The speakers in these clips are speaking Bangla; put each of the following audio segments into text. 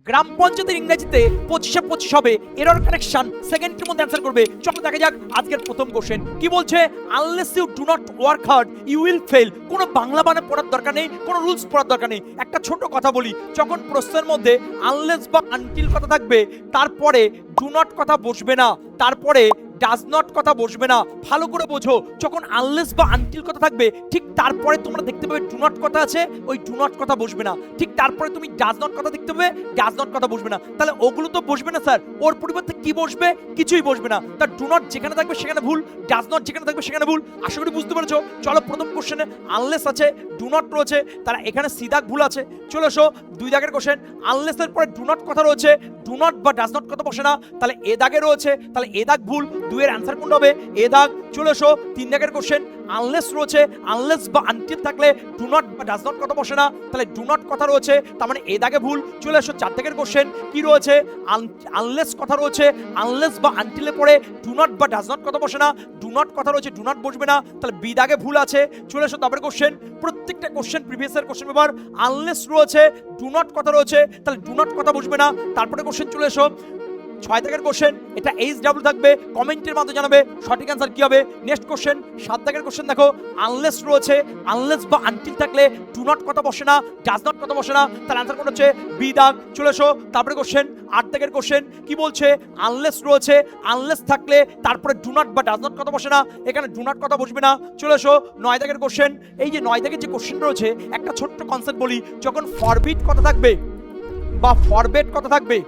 গ্রাম পঞ্চায়েতের ইংরেজিতে 25-25 হবে। এরর কারেকশন সেকেন্ডের মধ্যে অ্যান্সার করবে। চলো দেখা যাক আজকের প্রথম কোশ্চেন কি বলছে। Unless you do not work hard you will fail. কোনো বাংলা বানে পড়ার দরকার নেই, কোনো রুলস পড়ার দরকার নেই। একটা ছোট কথা বলি, যখন প্রশ্নের মধ্যে আনলেস বা আনটিল কথা থাকবে, তারপরে ডু নট কথা বসবে না, তারপরে ডাজ নট কথা বসবে না। ভালো করে বোঝো, যখন আনলেস বা আনটিল কথা থাকবে ঠিক তারপরে তোমরা দেখতে পাবে ডু নট কথা আছে, ওই ডু নট কথা বসবে না। ঠিক তারপরে তুমি ডাজ নট কথা দেখতে পাবে, ডাজ নট কথা বসবে না। তাহলে ওগুলো তো বসবে না স্যার, ওর পরিবর্তে কি বসবে? কিছুই বসবে না। তার ডু নট যেখানে থাকবে সেখানে ভুল, ডাজ নট যেখানে থাকবে সেখানে ভুল। আশা করি বুঝতে পেরেছো। চলো প্রথম কোশ্চেনে আনলেস আছে, ডু নট রয়েছে, তারা এখানে সিদাগ ভুল আছে। চলে এসো 2 দাগের কোশ্চেন। আনলেসের পরে ডু নট কথা রয়েছে, ডু নট বা ডাজ নট কথা বসে না, তাহলে এ দাগে রয়েছে, তাহলে এ দাগ ভুল। 2 এর অ্যান্সার কোনটা হবে? এ দাগ। চলে এসো 3 দাগের কোশ্চেন। আনলেস রয়েছে, আনলেস বা আনটিল থাকলে ডু নট বা ডাজ নট কথা বসে না, তাহলে ডু নট কথা রয়েছে, তার মানে এ দাগে ভুল। চলে এসো 4 দাগের কোশ্চেন। কি রয়েছে? আনলেস কথা রয়েছে, আনলেস বা আনটিলে পরে ডু নট বা ডাজ নট কথা বসে না, ডু নট কথা রয়েছে, ডু নট বসবে না, তাহলে বি দাগে ভুল আছে। চলে এসো তারপরে কোশ্চেন। প্রত্যেকটা কোশ্চেন প্রিভিয়াস এর কোশ্চেন পেপার আনলেস রয়েছে, ডু নট কথা রয়েছে, তাহলে ডু নট কথা বসবে না। তারপরে কোশ্চেন চলে এসো 6 দাগের কোশ্চেন, এটা HW থাকবে, কমেন্টের মাধ্যমে জানাবে সঠিক অ্যান্সার কি হবে। নেক্সট কোশ্চেন 7 দাগের কোশ্চেন দেখো, আনলেস রয়েছে, আনলেস বা আনটিল থাকলে ডু নট কথা বসে না, ডাজ নট কথা বসে না, তার অ্যান্সার কোন হচ্ছে বি দাগ। চলে এসো তারপরে কোশ্চেন 8 দাগের কোশ্চেন। কি বলছে? আনলেস রয়েছে, আনলেস থাকলে তারপরে ডু নট বা ডাজ নট কথা বসে না, এখানে ডু নট কথা বসবে না। চলে এসো 9 দাগের কোশ্চেন। এই যে 9 দাগের যে কোশ্চেন রয়েছে, একটা ছোট্ট কনসেপ্ট বলি, যখন ফরবিট কথা থাকবে বা ফরবেট কথা থাকবে,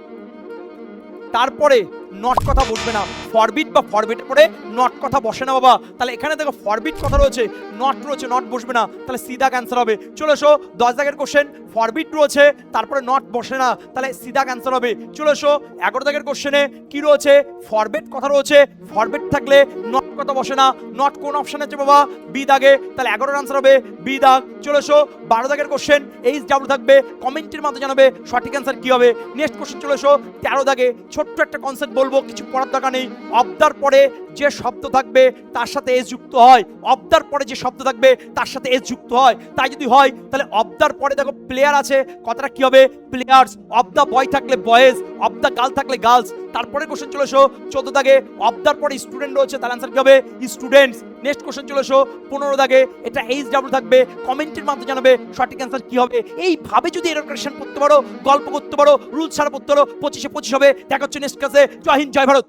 তারপরে নট কথা বসবে না। ফরবিট বা ফরবেটের পরে নট কথা বসে না বাবা। তাহলে এখানে দেখো ফরবিট কথা রয়েছে, নট রয়েছে, নট বসবে না, তাহলে সিধা ক্যান্সার হবে। চলে এসো 10 দাগের কোশ্চেন। ফরবিট রয়েছে, তারপরে নট বসে না, তাহলে সিধা ক্যান্সার হবে। চলে এসো 11 দাগের কোশ্চেনে। কি রয়েছে? ফরবেট কথা রয়েছে, ফরবেট থাকলে নট কথা বসে না, নট কোন অপশন আছে বাবা? বি দাগে, তাহলে 11 আনসার হবে বি দাগ। চলে এসো 12 দাগের কোশ্চেন। HW থাকবে, কমেন্টের মাধ্যমে জানাবে সঠিক অ্যান্সার কি হবে। নেক্সট কোশ্চেন চলে এসো 13 দাগে। ছোট্ট একটা কনসেপ্ট বলবো, কিছু পড়ার দরকার নেই। অবদার পরে যে শব্দ থাকবে তার সাথে এস যুক্ত হয়, অবদার পরে যে শব্দ থাকবে তার সাথে এস যুক্ত হয়। তাই যদি হয় তাহলে অবদার পরে দেখো প্লেয়ার আছে, কথাটা কি হবে? প্লেয়ার্স। অব দা বয় থাকলে বয়েজ, অব দা গার্ল থাকলে গার্লস। তারপরে কোশ্চেন চলে এসো 14 দাগে। অবদার পরে স্টুডেন্ট রয়েছে, তার অ্যান্সার কি হবে? স্টুডেন্টস। নেক্সট কোশ্চেন চলে এসো 15 দাগে। এটা HW থাকবে, কমেন্টের মাধ্যমে জানাবে সঠিক অ্যান্সার কি হবে। এইভাবে যদি এরর কারেকশন করতে পারো, গল্প করতে পারো, রুলস ছাড়া পড়তে পারো, 25-25 হবে। দেখা হচ্ছে নেক্সট ক্লাসে। জয় হিন্দ, জয় ভারত।